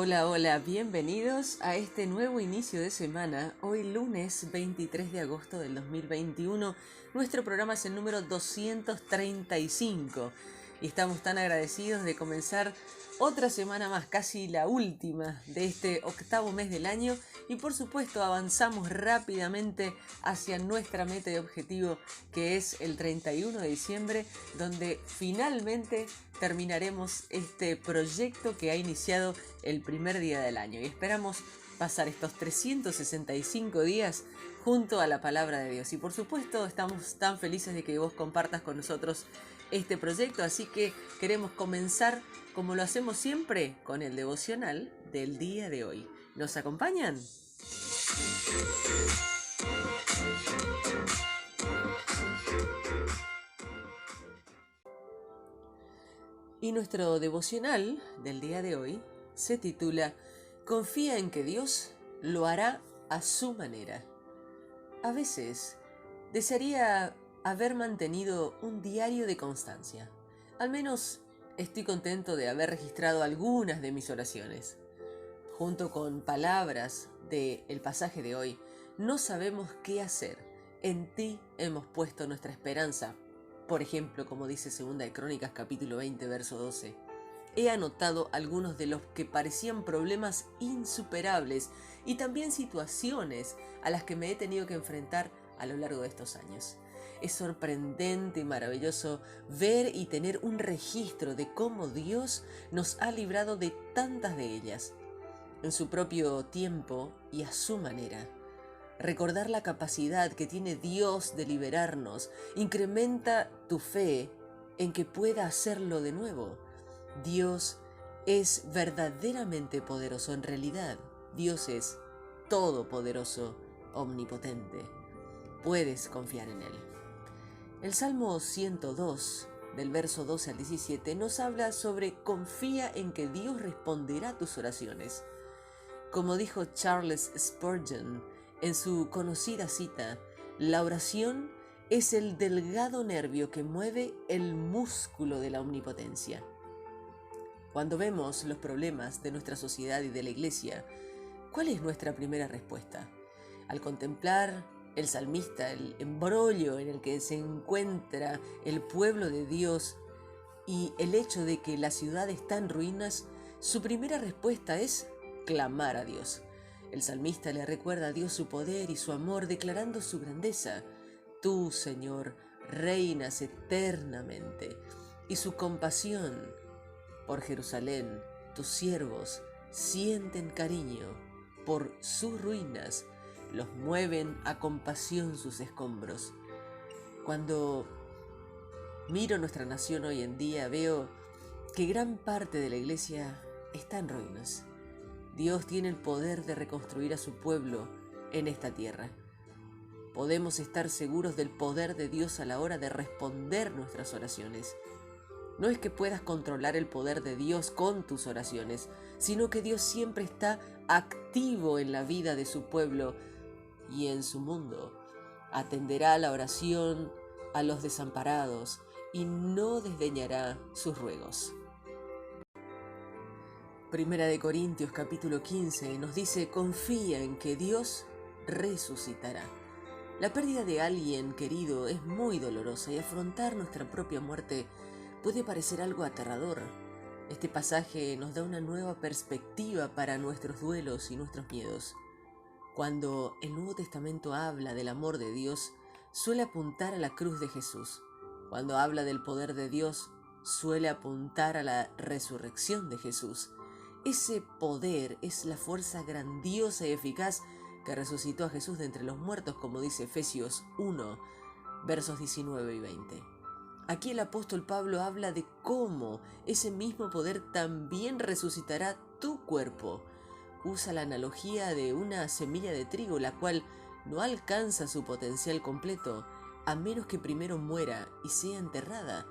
Hola, hola, bienvenidos a este nuevo inicio de semana, hoy lunes 23 de agosto del 2021. Nuestro programa es el número 235 y estamos tan agradecidos de comenzar otra semana más, casi la última de este octavo mes del año, y por supuesto avanzamos rápidamente hacia nuestra meta y objetivo, que es el 31 de diciembre, donde finalmente terminaremos este proyecto que ha iniciado el primer día del año, y esperamos pasar estos 365 días junto a la palabra de Dios. Y por supuesto estamos tan felices de que vos compartas con nosotros este proyecto, así que queremos comenzar como lo hacemos siempre con el devocional del día de hoy. ¿Nos acompañan? Y nuestro devocional del día de hoy se titula Confía en que Dios lo hará a su manera. A veces desearía haber mantenido un diario de constancia. Al menos estoy contento de haber registrado algunas de mis oraciones. Junto con palabras del pasaje de hoy, no sabemos qué hacer. En ti hemos puesto nuestra esperanza. Por ejemplo, como dice 2 de Crónicas capítulo 20, verso 12. He anotado algunos de los que parecían problemas insuperables y también situaciones a las que me he tenido que enfrentar a lo largo de estos años. Es sorprendente y maravilloso ver y tener un registro de cómo Dios nos ha librado de tantas de ellas, en su propio tiempo y a su manera. Recordar la capacidad que tiene Dios de liberarnos incrementa tu fe en que pueda hacerlo de nuevo. Dios es verdaderamente poderoso. En realidad, Dios es todopoderoso, omnipotente. Puedes confiar en Él. El Salmo 102, del verso 12 al 17, nos habla sobre confía en que Dios responderá a tus oraciones. Como dijo Charles Spurgeon en su conocida cita, la oración es el delgado nervio que mueve el músculo de la omnipotencia. Cuando vemos los problemas de nuestra sociedad y de la iglesia, ¿cuál es nuestra primera respuesta? Al contemplar el salmista, el embrollo en el que se encuentra el pueblo de Dios y el hecho de que la ciudad está en ruinas, su primera respuesta es clamar a Dios. El salmista le recuerda a Dios su poder y su amor, declarando su grandeza. Tú, Señor, reinas eternamente, y su compasión por Jerusalén, tus siervos sienten cariño por sus ruinas, los mueven a compasión sus escombros. Cuando miro nuestra nación hoy en día, veo que gran parte de la iglesia está en ruinas. Dios tiene el poder de reconstruir a su pueblo en esta tierra. Podemos estar seguros del poder de Dios a la hora de responder nuestras oraciones. No es que puedas controlar el poder de Dios con tus oraciones, sino que Dios siempre está activo en la vida de su pueblo y en su mundo. Atenderá la oración a los desamparados y no desdeñará sus ruegos. Primera de Corintios capítulo 15 nos dice: confía en que Dios resucitará. La pérdida de alguien querido es muy dolorosa y afrontar nuestra propia muerte puede parecer algo aterrador. Este pasaje nos da una nueva perspectiva para nuestros duelos y nuestros miedos. Cuando el Nuevo Testamento habla del amor de Dios, suele apuntar a la cruz de Jesús. Cuando habla del poder de Dios, suele apuntar a la resurrección de Jesús. Ese poder es la fuerza grandiosa y eficaz que resucitó a Jesús de entre los muertos, como dice Efesios 1, versos 19 y 20. Aquí el apóstol Pablo habla de cómo ese mismo poder también resucitará tu cuerpo. Usa la analogía de una semilla de trigo, la cual no alcanza su potencial completo a menos que primero muera y sea enterrada.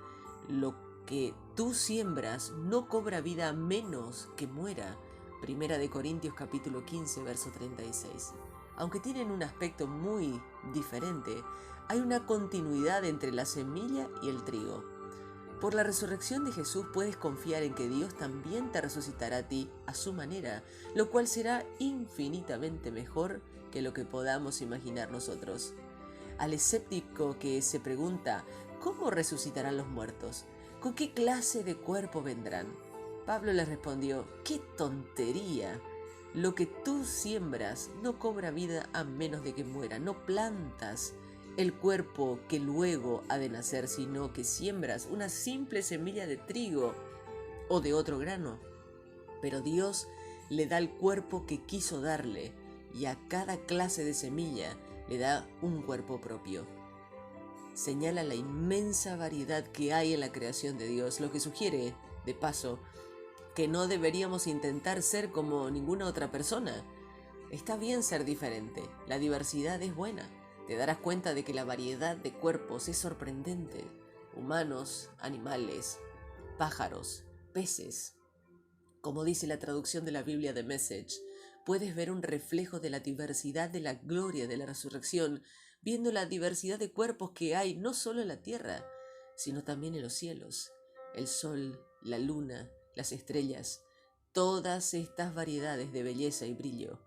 Lo que tú siembras no cobra vida a menos que muera. Primera de Corintios capítulo 15, verso 36. Aunque tienen un aspecto muy diferente, hay una continuidad entre la semilla y el trigo. Por la resurrección de Jesús puedes confiar en que Dios también te resucitará a ti a su manera, lo cual será infinitamente mejor que lo que podamos imaginar nosotros. Al escéptico que se pregunta, ¿cómo resucitarán los muertos? ¿Con qué clase de cuerpo vendrán? Pablo le respondió, ¡qué tontería! Lo que tú siembras no cobra vida a menos de que muera. No plantas el cuerpo que luego ha de nacer, sino que siembras una simple semilla de trigo o de otro grano. Pero Dios le da el cuerpo que quiso darle, y a cada clase de semilla le da un cuerpo propio. Señala la inmensa variedad que hay en la creación de Dios, lo que sugiere, de paso, que no deberíamos intentar ser como ninguna otra persona. Está bien ser diferente, la diversidad es buena. Te darás cuenta de que la variedad de cuerpos es sorprendente. Humanos, animales, pájaros, peces. Como dice la traducción de la Biblia de Message, puedes ver un reflejo de la diversidad de la gloria de la resurrección, viendo la diversidad de cuerpos que hay no solo en la tierra, sino también en los cielos. El sol, la luna, las estrellas, todas estas variedades de belleza y brillo.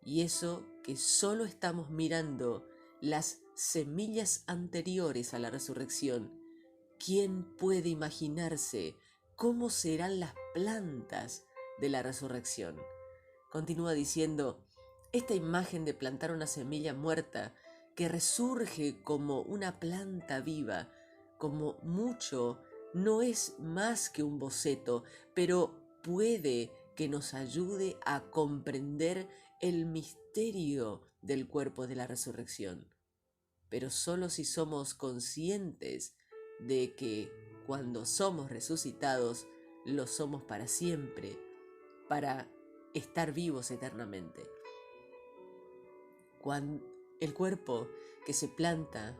Y eso que solo estamos mirando las semillas anteriores a la resurrección. ¿Quién puede imaginarse cómo serán las plantas de la resurrección? Continúa diciendo, esta imagen de plantar una semilla muerta que resurge como una planta viva, como mucho, no es más que un boceto, pero puede que nos ayude a comprender el misterio del cuerpo de la resurrección. Pero solo si somos conscientes de que cuando somos resucitados, lo somos para siempre, para estar vivos eternamente. Cuando el cuerpo que se planta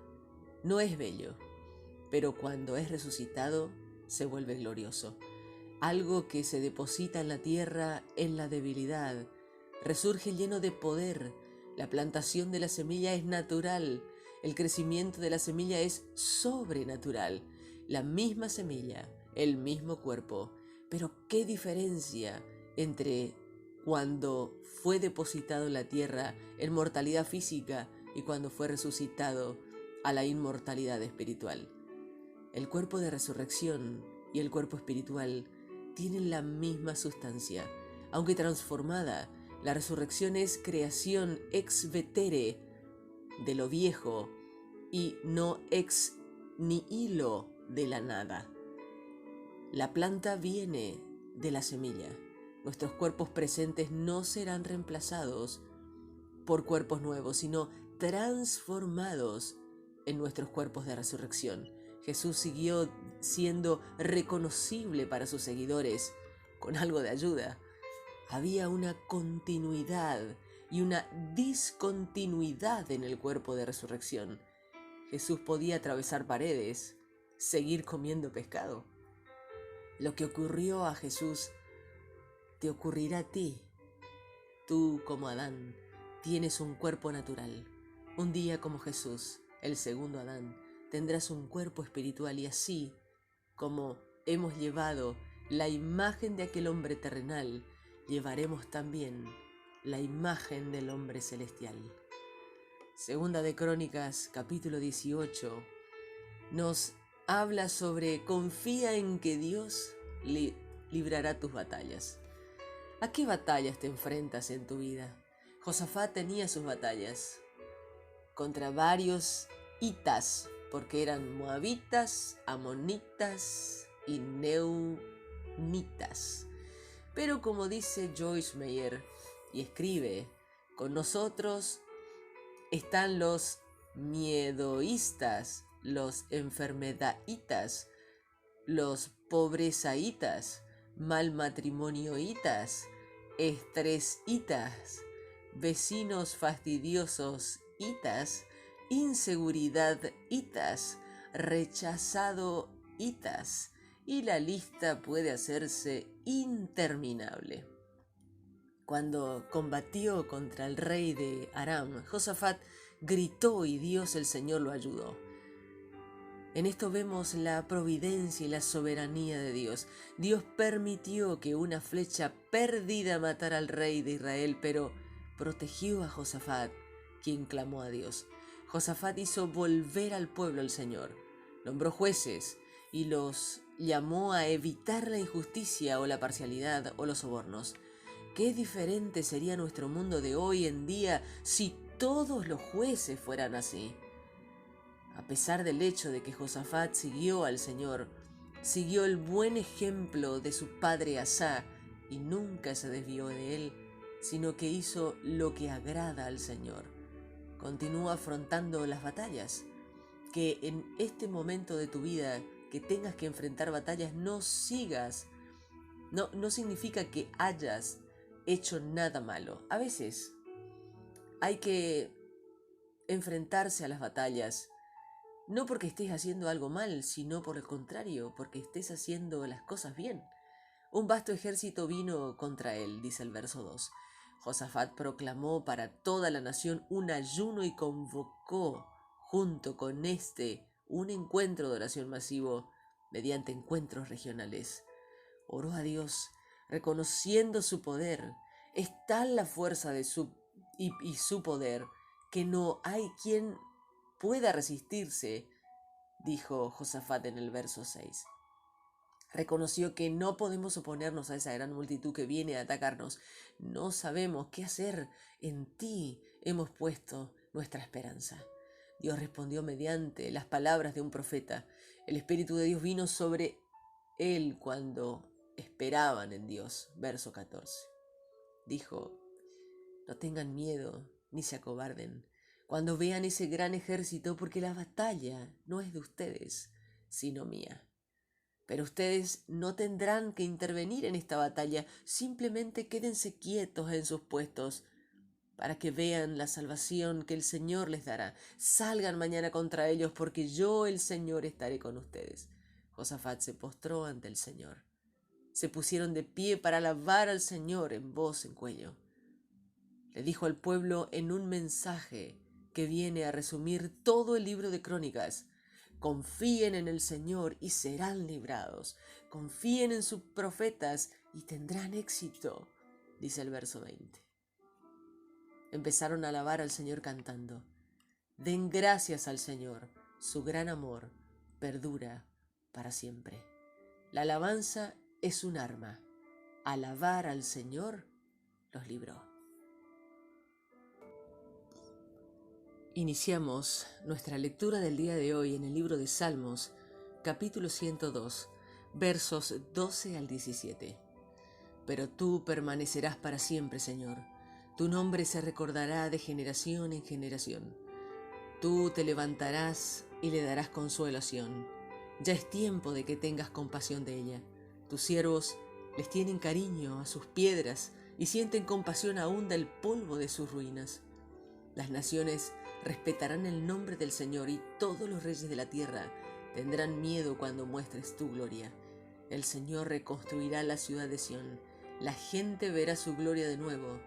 no es bello, pero cuando es resucitado se vuelve glorioso. Algo que se deposita en la tierra en la debilidad, resurge lleno de poder. La plantación de la semilla es natural, el crecimiento de la semilla es sobrenatural. La misma semilla, el mismo cuerpo, pero qué diferencia entre cuando fue depositado en la tierra en mortalidad física y cuando fue resucitado a la inmortalidad espiritual. El cuerpo de resurrección y el cuerpo espiritual tienen la misma sustancia, aunque transformada. La resurrección es creación ex vetere de lo viejo y no ex nihilo de la nada. La planta viene de la semilla. Nuestros cuerpos presentes no serán reemplazados por cuerpos nuevos, sino transformados en nuestros cuerpos de resurrección. Jesús siguió siendo reconocible para sus seguidores con algo de ayuda. Había una continuidad y una discontinuidad en el cuerpo de resurrección. Jesús podía atravesar paredes, seguir comiendo pescado. Lo que ocurrió a Jesús te ocurrirá a ti. Tú, como Adán, tienes un cuerpo natural. Un día, como Jesús, el segundo Adán, tendrás un cuerpo espiritual, y así como hemos llevado la imagen de aquel hombre terrenal, llevaremos también la imagen del hombre celestial. Segunda de Crónicas, capítulo 18, nos habla sobre confía en que Dios librará tus batallas. ¿A qué batallas te enfrentas en tu vida? Josafat tenía sus batallas contra varios hitas, porque eran moabitas, amonitas y neunitas. Pero como dice Joyce Meyer y escribe, con nosotros están los miedoístas, los enfermedaditas, los pobrezaitas, malmatrimonioitas, estresitas, vecinos fastidiosos itas, inseguridad itas, rechazado itas, y la lista puede hacerse interminable. Cuando combatió contra el rey de Aram, Josafat gritó y Dios el Señor lo ayudó. En esto vemos la providencia y la soberanía de Dios. Dios permitió que una flecha perdida matara al rey de Israel, pero protegió a Josafat, quien clamó a Dios. Josafat hizo volver al pueblo al Señor, nombró jueces y los llamó a evitar la injusticia o la parcialidad o los sobornos. Qué diferente sería nuestro mundo de hoy en día si todos los jueces fueran así. A pesar del hecho de que Josafat siguió al Señor, siguió el buen ejemplo de su padre Asá y nunca se desvió de él, sino que hizo lo que agrada al Señor. Continúa afrontando las batallas. Que en este momento de tu vida que tengas que enfrentar batallas no significa que hayas hecho nada malo. A veces hay que enfrentarse a las batallas, no porque estés haciendo algo mal, sino por el contrario, porque estés haciendo las cosas bien. Un vasto ejército vino contra él, dice el verso 2. Josafat proclamó para toda la nación un ayuno y convocó junto con un encuentro de oración masivo mediante encuentros regionales. Oró a Dios, reconociendo su poder. Es tal la fuerza de su poder que no hay quien pueda resistirse, dijo Josafat en el verso 6. Reconoció que no podemos oponernos a esa gran multitud que viene a atacarnos. No sabemos qué hacer. En ti hemos puesto nuestra esperanza. Dios respondió mediante las palabras de un profeta. El Espíritu de Dios vino sobre él cuando esperaban en Dios. Verso 14. Dijo: no tengan miedo ni se acobarden cuando vean ese gran ejército, porque la batalla no es de ustedes, sino mía. Pero ustedes no tendrán que intervenir en esta batalla, simplemente quédense quietos en sus puestos para que vean la salvación que el Señor les dará. Salgan mañana contra ellos, porque yo, el Señor, estaré con ustedes. Josafat se postró ante el Señor. Se pusieron de pie para alabar al Señor en voz en cuello. Le dijo al pueblo en un mensaje que viene a resumir todo el libro de Crónicas: confíen en el Señor y serán librados. Confíen en sus profetas y tendrán éxito, dice el verso 20. Empezaron a alabar al Señor cantando: den gracias al Señor, su gran amor perdura para siempre. La alabanza es un arma. Alabar al Señor los libró. Iniciamos nuestra lectura del día de hoy en el libro de Salmos, capítulo 102, versos 12 al 17. Pero tú permanecerás para siempre, Señor. Tu nombre se recordará de generación en generación. Tú te levantarás y le darás consolación. Ya es tiempo de que tengas compasión de ella. Tus siervos les tienen cariño a sus piedras y sienten compasión aún del polvo de sus ruinas. Las naciones respetarán el nombre del Señor y todos los reyes de la tierra tendrán miedo cuando muestres tu gloria. El Señor reconstruirá la ciudad de Sión. La gente verá su gloria de nuevo.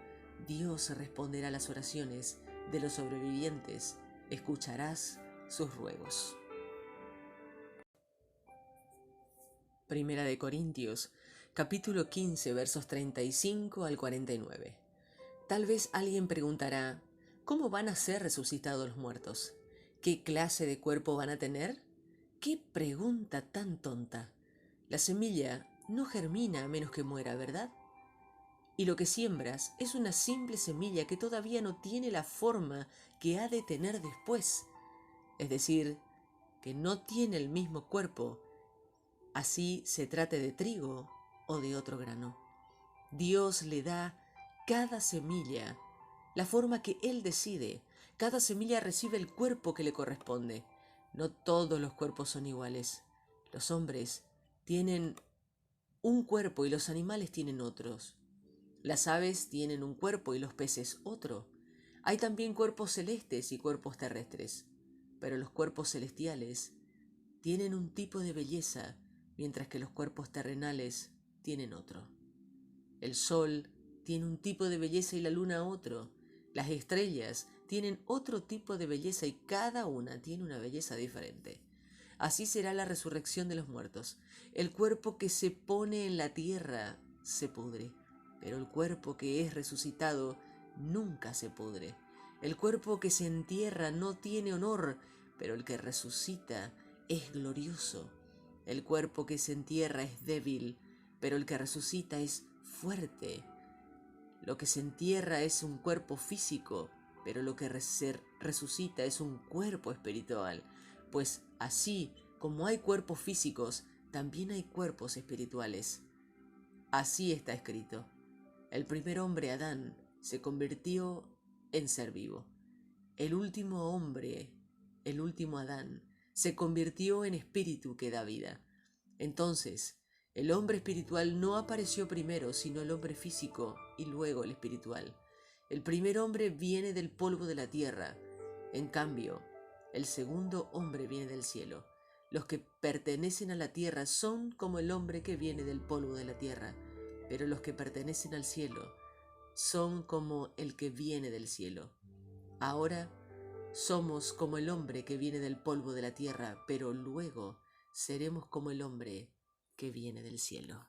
Dios responderá a las oraciones de los sobrevivientes. Escucharás sus ruegos. Primera de Corintios, capítulo 15, versos 35 al 49. Tal vez alguien preguntará: ¿cómo van a ser resucitados los muertos? ¿Qué clase de cuerpo van a tener? ¡Qué pregunta tan tonta! La semilla no germina a menos que muera, ¿verdad? Y lo que siembras es una simple semilla que todavía no tiene la forma que ha de tener después. Es decir, que no tiene el mismo cuerpo, así se trate de trigo o de otro grano. Dios le da cada semilla la forma que Él decide. Cada semilla recibe el cuerpo que le corresponde. No todos los cuerpos son iguales. Los hombres tienen un cuerpo y los animales tienen otros. Las aves tienen un cuerpo y los peces otro. Hay también cuerpos celestes y cuerpos terrestres, pero los cuerpos celestiales tienen un tipo de belleza, mientras que los cuerpos terrenales tienen otro. El sol tiene un tipo de belleza y la luna otro. Las estrellas tienen otro tipo de belleza y cada una tiene una belleza diferente. Así será la resurrección de los muertos. El cuerpo que se pone en la tierra se pudre, pero el cuerpo que es resucitado nunca se pudre. El cuerpo que se entierra no tiene honor, pero el que resucita es glorioso. El cuerpo que se entierra es débil, pero el que resucita es fuerte. Lo que se entierra es un cuerpo físico, pero lo que se resucita es un cuerpo espiritual. Pues así como hay cuerpos físicos, también hay cuerpos espirituales. Así está escrito. El primer hombre, Adán, se convirtió en ser vivo. El último hombre, el último Adán, se convirtió en espíritu que da vida. Entonces, el hombre espiritual no apareció primero, sino el hombre físico y luego el espiritual. El primer hombre viene del polvo de la tierra. En cambio, el segundo hombre viene del cielo. Los que pertenecen a la tierra son como el hombre que viene del polvo de la tierra, pero los que pertenecen al cielo son como el que viene del cielo. Ahora somos como el hombre que viene del polvo de la tierra, pero luego seremos como el hombre que viene del cielo.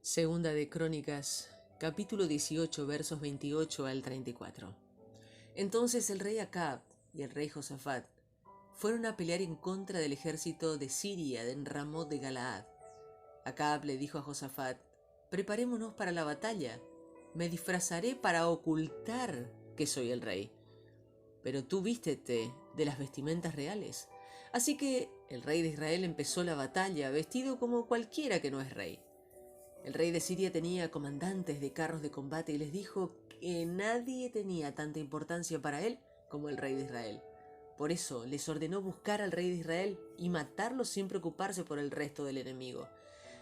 Segunda de Crónicas, capítulo 18, versos 28 al 34. Entonces el rey Acab y el rey Josafat fueron a pelear en contra del ejército de Siria en Ramot de Galaad. Acab le dijo a Josafat: preparémonos para la batalla. Me disfrazaré para ocultar que soy el rey. Pero tú vístete de las vestimentas reales. Así que el rey de Israel empezó la batalla vestido como cualquiera que no es rey. El rey de Siria tenía comandantes de carros de combate y les dijo que nadie tenía tanta importancia para él como el rey de Israel. Por eso les ordenó buscar al rey de Israel y matarlo sin preocuparse por el resto del enemigo.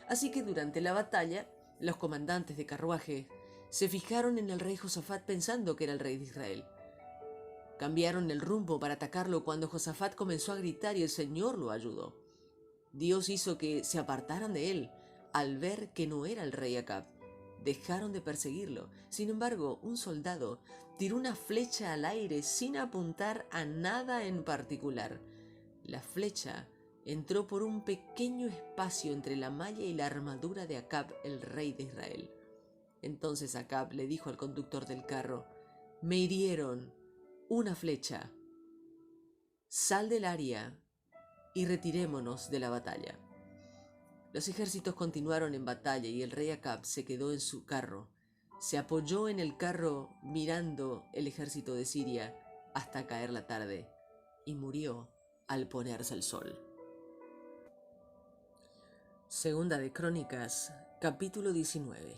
Así que durante la batalla, los comandantes de carruaje se fijaron en el rey Josafat pensando que era el rey de Israel. Cambiaron el rumbo para atacarlo cuando Josafat comenzó a gritar y el Señor lo ayudó. Dios hizo que se apartaran de él al ver que no era el rey Acab. Dejaron de perseguirlo. Sin embargo, un soldado tiró una flecha al aire sin apuntar a nada en particular. La flecha entró por un pequeño espacio entre la malla y la armadura de Acab, el rey de Israel. Entonces Acab le dijo al conductor del carro: me hirieron una flecha. Sal del área y retirémonos de la batalla. Los ejércitos continuaron en batalla y el rey Acab se quedó en su carro. Se apoyó en el carro mirando el ejército de Siria hasta caer la tarde y murió al ponerse el sol. Segunda de Crónicas, capítulo 19.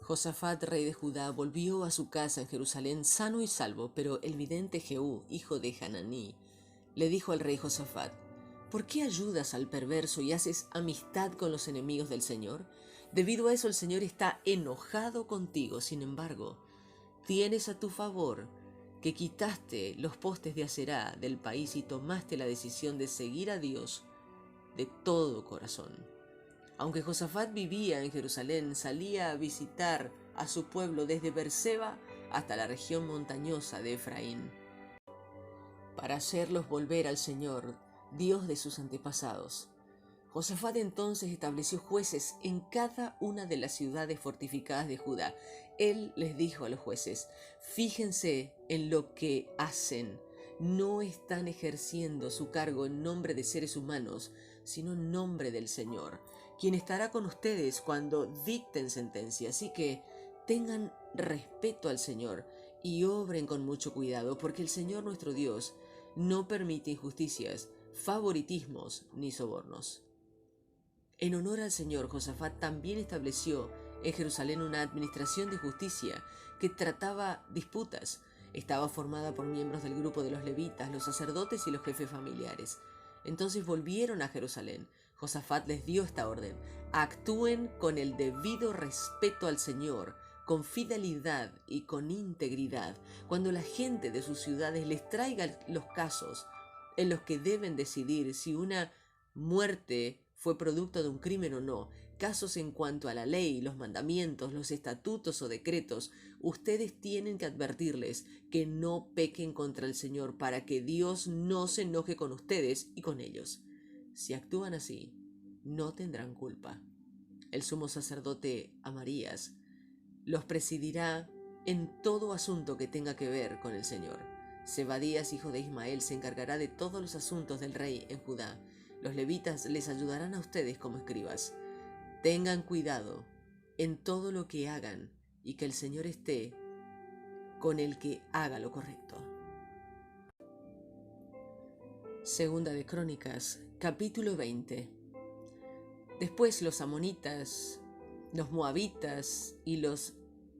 Josafat, rey de Judá, volvió a su casa en Jerusalén sano y salvo, pero el vidente Jehú, hijo de Hananí, le dijo al rey Josafat: ¿por qué ayudas al perverso y haces amistad con los enemigos del Señor? Debido a eso el Señor está enojado contigo. Sin embargo, tienes a tu favor que quitaste los postes de Aserá del país y tomaste la decisión de seguir a Dios de todo corazón. Aunque Josafat vivía en Jerusalén, salía a visitar a su pueblo desde Beerseba hasta la región montañosa de Efraín, para hacerlos volver al Señor, Dios de sus antepasados. Josafat entonces estableció jueces en cada una de las ciudades fortificadas de Judá. Él les dijo a los jueces: fíjense en lo que hacen. No están ejerciendo su cargo en nombre de seres humanos, sino en nombre del Señor, quien estará con ustedes cuando dicten sentencia. Así que tengan respeto al Señor y obren con mucho cuidado, porque el Señor nuestro Dios no permite injusticias, favoritismos ni sobornos. En honor al Señor, Josafat también estableció en Jerusalén una administración de justicia que trataba disputas. Estaba formada por miembros del grupo de los levitas, los sacerdotes y los jefes familiares. Entonces volvieron a Jerusalén. Josafat les dio esta orden: actúen con el debido respeto al Señor, con fidelidad y con integridad, cuando la gente de sus ciudades les traiga los casos en los que deben decidir si una muerte fue producto de un crimen o no. casos en cuanto a la ley, los mandamientos, los estatutos o decretos, ustedes tienen que advertirles que no pequen contra el Señor para que Dios no se enoje con ustedes y con ellos. Si actúan así, no tendrán culpa. El sumo sacerdote Amarías los presidirá en todo asunto que tenga que ver con el Señor. Zebadías, hijo de Ismael, se encargará de todos los asuntos del rey en Judá. Los levitas les ayudarán a ustedes como escribas. Tengan cuidado en todo lo que hagan y que el Señor esté con el que haga lo correcto. Segunda de Crónicas, capítulo 20. Después los amonitas, los moabitas y los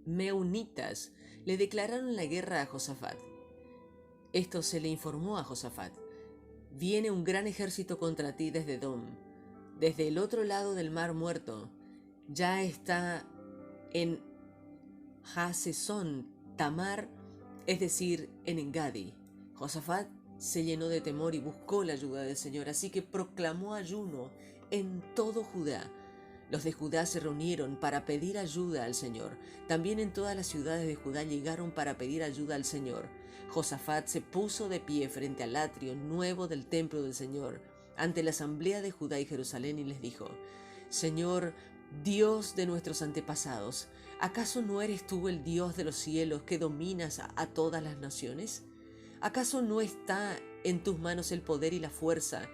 meunitas le declararon la guerra a Josafat. Esto se le informó a Josafat: viene un gran ejército contra ti desde Edom, desde el otro lado del mar muerto. Ya está en Hasesón Tamar, es decir, en Engadi. Josafat se llenó de temor y buscó la ayuda del Señor, así que proclamó ayuno en todo Judá. Los de Judá se reunieron para pedir ayuda al Señor. También en todas las ciudades de Judá llegaron para pedir ayuda al Señor. Josafat se puso de pie frente al atrio nuevo del templo del Señor, ante la asamblea de Judá y Jerusalén, y les dijo: Señor, Dios de nuestros antepasados, ¿acaso no eres tú el Dios de los cielos que dominas a todas las naciones? ¿Acaso no está en tus manos el poder y la fuerza,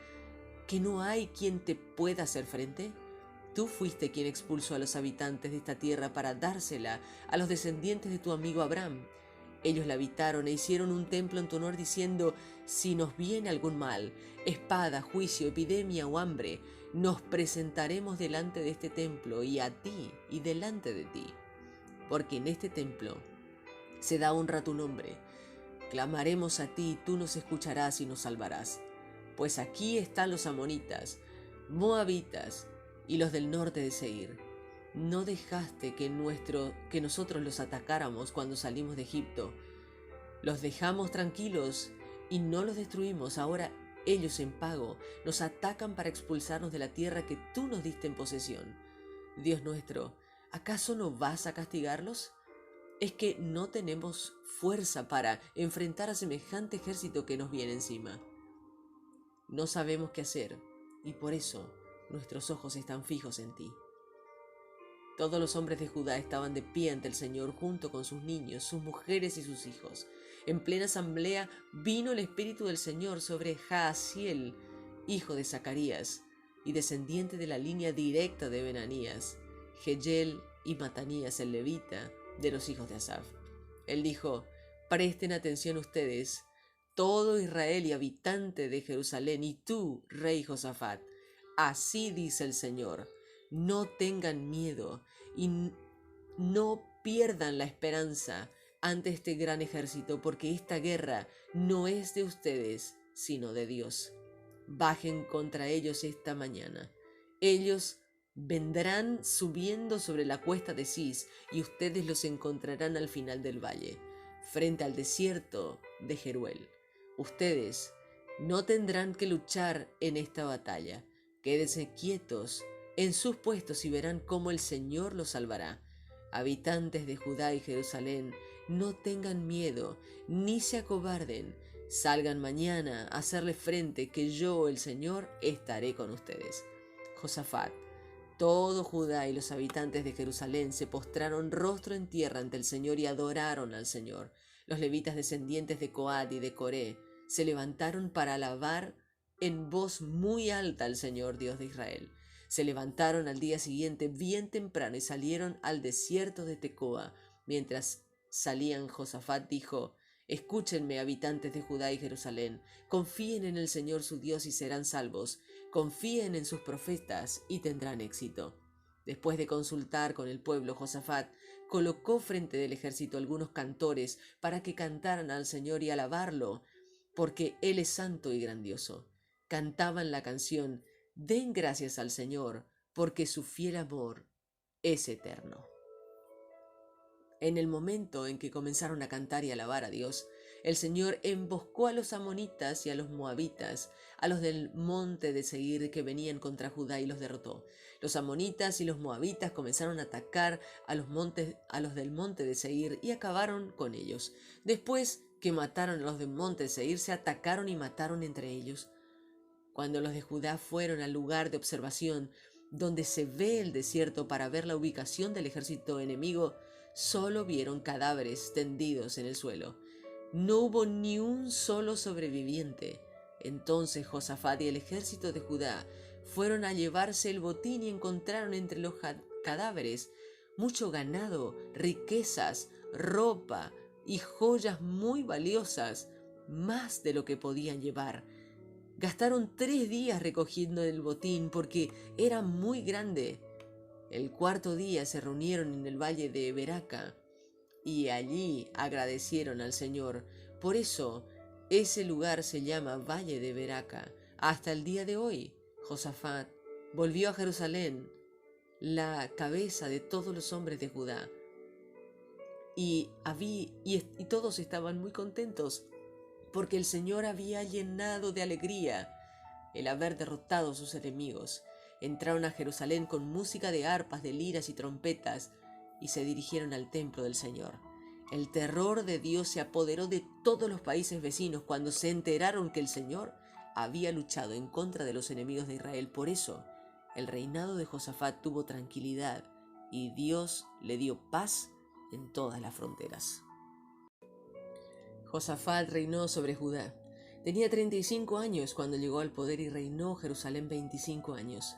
que no hay quien te pueda hacer frente? Tú fuiste quien expulsó a los habitantes de esta tierra para dársela a los descendientes de tu amigo Abraham. Ellos la habitaron e hicieron un templo en tu honor, diciendo: si nos viene algún mal, espada, juicio, epidemia o hambre, nos presentaremos delante de este templo y a ti y delante de ti. Porque en este templo se da honra a tu nombre. Clamaremos a ti y tú nos escucharás y nos salvarás. Pues aquí están los amonitas, moabitas y los del norte de Seir. No dejaste que nosotros los atacáramos cuando salimos de Egipto. Los dejamos tranquilos y no los destruimos. Ahora ellos, en pago, nos atacan para expulsarnos de la tierra que tú nos diste en posesión. Dios nuestro, ¿acaso no vas a castigarlos? ¿Es que no tenemos fuerza para enfrentar a semejante ejército que nos viene encima? No sabemos qué hacer, y por eso nuestros ojos están fijos en ti. Todos los hombres de Judá estaban de pie ante el Señor, junto con sus niños, sus mujeres y sus hijos. En plena asamblea vino el Espíritu del Señor sobre Jaasiel, hijo de Zacarías, y descendiente de la línea directa de Benanías, Jeyel y Matanías el levita, de los hijos de Asaf. Él dijo: presten atención ustedes, todo Israel y habitante de Jerusalén, y tú, rey Josafat. Así dice el Señor: no tengan miedo y no pierdan la esperanza ante este gran ejército, porque esta guerra no es de ustedes, sino de Dios. Bajen contra ellos esta mañana. Ellos vendrán subiendo sobre la cuesta de Cis, y ustedes los encontrarán al final del valle, frente al desierto de Jeruel. Ustedes no tendrán que luchar en esta batalla. Quédense quietos en sus puestos y verán cómo el Señor los salvará. Habitantes de Judá y Jerusalén, no tengan miedo, ni se acobarden. Salgan mañana a hacerle frente, que yo, el Señor, estaré con ustedes. Josafat, todo Judá y los habitantes de Jerusalén se postraron rostro en tierra ante el Señor y adoraron al Señor. Los levitas descendientes de Coat y de Coré se levantaron para alabar en voz muy alta al Señor, Dios de Israel. Se levantaron al día siguiente bien temprano y salieron al desierto de Tecoa. Mientras salían, Josafat dijo: escúchenme, habitantes de Judá y Jerusalén, confíen en el Señor su Dios y serán salvos. Confíen en sus profetas y tendrán éxito. Después de consultar con el pueblo, Josafat colocó frente del ejército algunos cantores para que cantaran al Señor y alabarlo, porque Él es santo y grandioso. Cantaban la canción: den gracias al Señor, porque su fiel amor es eterno. En el momento en que comenzaron a cantar y alabar a Dios, el Señor emboscó a los amonitas y a los moabitas, a los del monte de Seir que venían contra Judá, y los derrotó. Los amonitas y los moabitas comenzaron a atacar a los del monte de Seir y acabaron con ellos. Después que mataron a los del monte de Seir, se atacaron y mataron entre ellos. Cuando los de Judá fueron al lugar de observación, donde se ve el desierto para ver la ubicación del ejército enemigo, solo vieron cadáveres tendidos en el suelo. No hubo ni un solo sobreviviente. Entonces Josafat y el ejército de Judá fueron a llevarse el botín y encontraron entre los cadáveres mucho ganado, riquezas, ropa y joyas muy valiosas, más de lo que podían llevar. Gastaron 3 días recogiendo el botín porque era muy grande. El cuarto día se reunieron en el valle de Beraca y allí agradecieron al Señor. Por eso ese lugar se llama Valle de Beraca. Hasta el día de hoy, Josafat volvió a Jerusalén, la cabeza de todos los hombres de Judá. Y todos estaban muy contentos porque el Señor había llenado de alegría el haber derrotado a sus enemigos. Entraron a Jerusalén con música de arpas, de liras y trompetas, y se dirigieron al templo del Señor. El terror de Dios se apoderó de todos los países vecinos cuando se enteraron que el Señor había luchado en contra de los enemigos de Israel. Por eso, el reinado de Josafat tuvo tranquilidad y Dios le dio paz en todas las fronteras. Josafat reinó sobre Judá. Tenía 35 años cuando llegó al poder y reinó Jerusalén 25 años.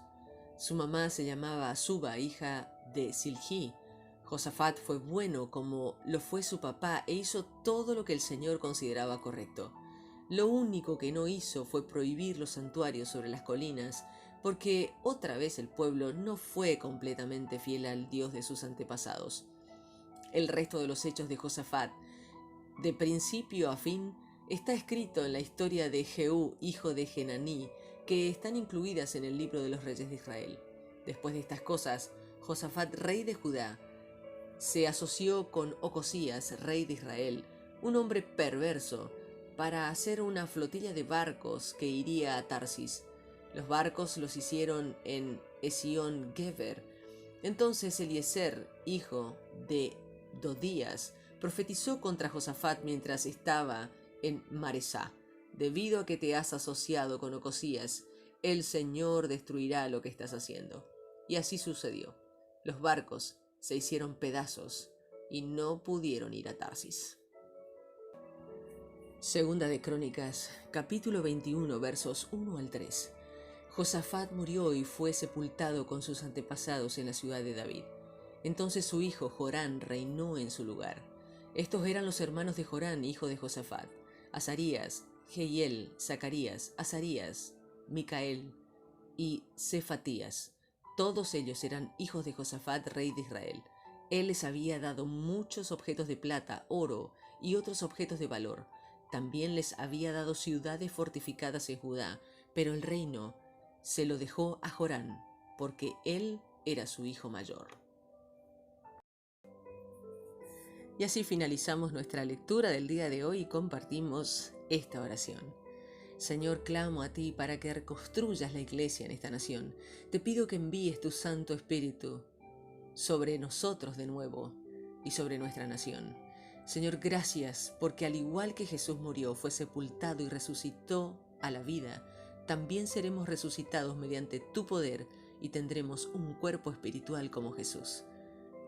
Su mamá se llamaba Azuba, hija de Siljí. Josafat fue bueno como lo fue su papá e hizo todo lo que el Señor consideraba correcto. Lo único que no hizo fue prohibir los santuarios sobre las colinas, porque otra vez el pueblo no fue completamente fiel al Dios de sus antepasados. El resto de los hechos de Josafat, de principio a fin, está escrito en la historia de Jehú, hijo de Genaní, que están incluidas en el libro de los reyes de Israel. Después de estas cosas, Josafat, rey de Judá, se asoció con Ocosías, rey de Israel, un hombre perverso, para hacer una flotilla de barcos que iría a Tarsis. Los barcos los hicieron en Esión Geber. Entonces Eliezer, hijo de Dodías, profetizó contra Josafat mientras estaba en Maresá. Debido a que te has asociado con Ocosías, el Señor destruirá lo que estás haciendo. Y así sucedió. Los barcos se hicieron pedazos y no pudieron ir a Tarsis. Segunda de Crónicas, capítulo 21, versos 1 al 3. Josafat murió y fue sepultado con sus antepasados en la ciudad de David. Entonces su hijo Jorán reinó en su lugar. Estos eran los hermanos de Jorán, hijo de Josafat: Azarías, Jehiel, Zacarías, Azarías, Micael y Cefatías. Todos ellos eran hijos de Josafat, rey de Israel. Él les había dado muchos objetos de plata, oro y otros objetos de valor. También les había dado ciudades fortificadas en Judá, pero el reino se lo dejó a Jorán, porque él era su hijo mayor. Y así finalizamos nuestra lectura del día de hoy y compartimos esta oración. Señor, clamo a ti para que reconstruyas la iglesia en esta nación. Te pido que envíes tu Santo Espíritu sobre nosotros de nuevo y sobre nuestra nación. Señor, gracias porque al igual que Jesús murió, fue sepultado y resucitó a la vida, también seremos resucitados mediante tu poder y tendremos un cuerpo espiritual como Jesús.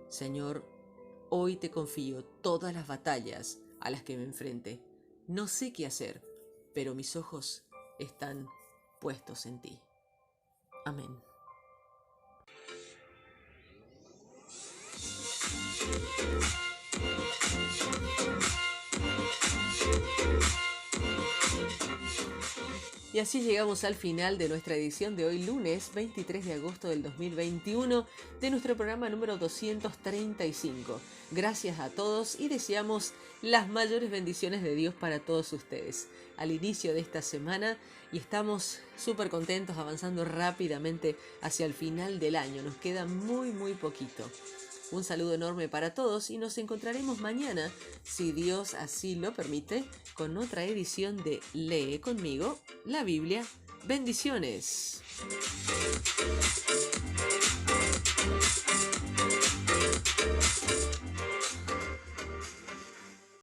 Señor, hoy te confío todas las batallas a las que me enfrente. No sé qué hacer, pero mis ojos están puestos en ti. Amén. Y así llegamos al final de nuestra edición de hoy, lunes 23 de agosto del 2021, de nuestro programa número 235. Gracias a todos y deseamos las mayores bendiciones de Dios para todos ustedes al inicio de esta semana, y estamos súper contentos, avanzando rápidamente hacia el final del año. Nos queda muy poquito. Un saludo enorme para todos y nos encontraremos mañana, si Dios así lo permite, con otra edición de Lee conmigo la Biblia. Bendiciones.